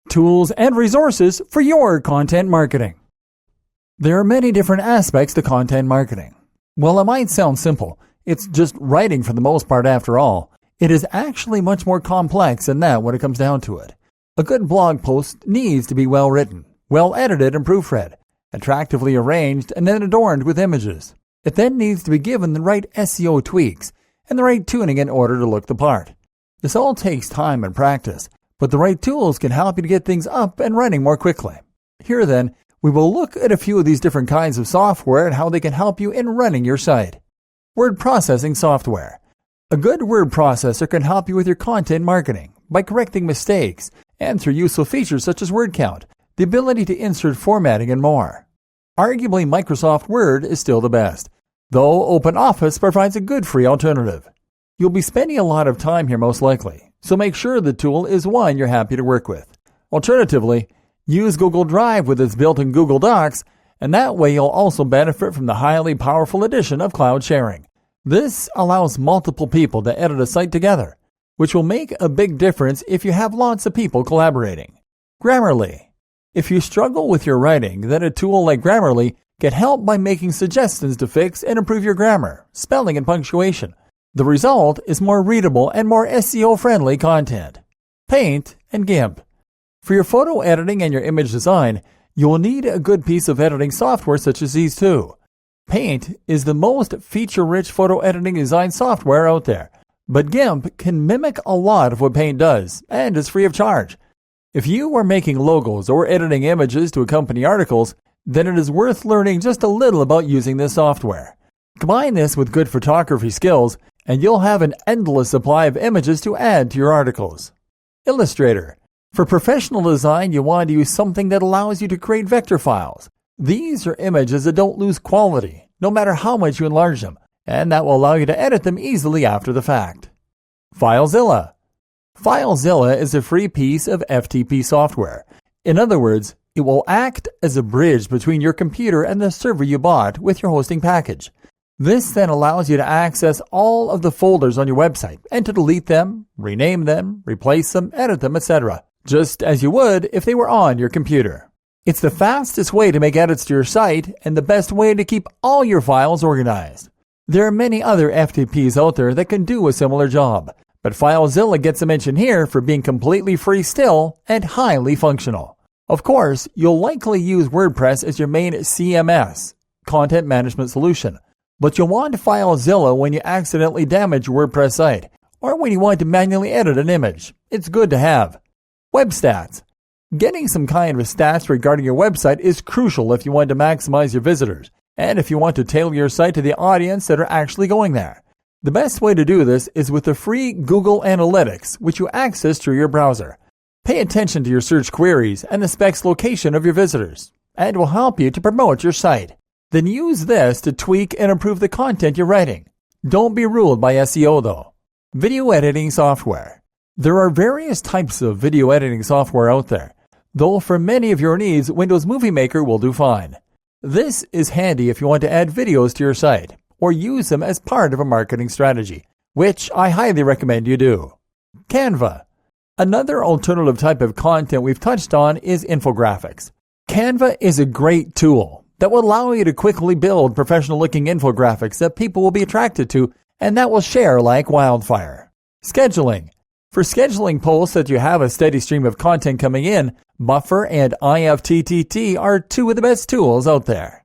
tools, and resources for your content marketing. There are many different aspects to content marketing. While it might sound simple, it's just writing for the most part after all, it is actually much more complex than that when it comes down to it. A good blog post needs to be well written, well edited and proofread, attractively arranged and then adorned with images. It then needs to be given the right SEO tweaks and the right tuning in order to look the part. This all takes time and practice, but the right tools can help you to get things up and running more quickly. Here then, we will look at a few of these different kinds of software and how they can help you in running your site. Word processing software. A good word processor can help you with your content marketing by correcting mistakes and through useful features such as word count, the ability to insert formatting, and more. Arguably, Microsoft Word is still the best, though OpenOffice provides a good free alternative. You'll be spending a lot of time here most likely, so make sure the tool is one you're happy to work with. Alternatively, use Google Drive with its built-in Google Docs, and that way you'll also benefit from the highly powerful addition of cloud sharing. This allows multiple people to edit a site together, which will make a big difference if you have lots of people collaborating. Grammarly. If you struggle with your writing, then a tool like Grammarly can help by making suggestions to fix and improve your grammar, spelling, and punctuation. The result is more readable and more SEO-friendly content. Paint and GIMP. For your photo editing and your image design, you will need a good piece of editing software such as these two. Paint is the most feature-rich photo editing design software out there, but GIMP can mimic a lot of what Paint does and is free of charge. If you are making logos or editing images to accompany articles, then it is worth learning just a little about using this software. Combine this with good photography skills, and you'll have an endless supply of images to add to your articles. Illustrator. For professional design, you want to use something that allows you to create vector files. These are images that don't lose quality, no matter how much you enlarge them, and that will allow you to edit them easily after the fact. FileZilla. FileZilla is a free piece of FTP software. In other words, it will act as a bridge between your computer and the server you bought with your hosting package. This then allows you to access all of the folders on your website and to delete them, rename them, replace them, edit them, etc., just as you would if they were on your computer. It's the fastest way to make edits to your site and the best way to keep all your files organized. There are many other FTPs out there that can do a similar job, but FileZilla gets a mention here for being completely free still and highly functional. Of course, you'll likely use WordPress as your main CMS, content management solution, but you'll want FileZilla when you accidentally damage your WordPress site or when you want to manually edit an image. It's good to have. Web stats. Getting some kind of stats regarding your website is crucial if you want to maximize your visitors and if you want to tailor your site to the audience that are actually going there. The best way to do this is with the free Google Analytics, which you access through your browser. Pay attention to your search queries and the specs location of your visitors, and it will help you to promote your site. Then use this to tweak and improve the content you're writing. Don't be ruled by SEO though. Video editing software. There are various types of video editing software out there, though for many of your needs, Windows Movie Maker will do fine. This is handy if you want to add videos to your site or use them as part of a marketing strategy, which I highly recommend you do. Canva. Another alternative type of content we've touched on is infographics. Canva is a great tool that will allow you to quickly build professional-looking infographics that people will be attracted to and that will share like wildfire. Scheduling. For scheduling posts that you have a steady stream of content coming in, Buffer and IFTTT are two of the best tools out there.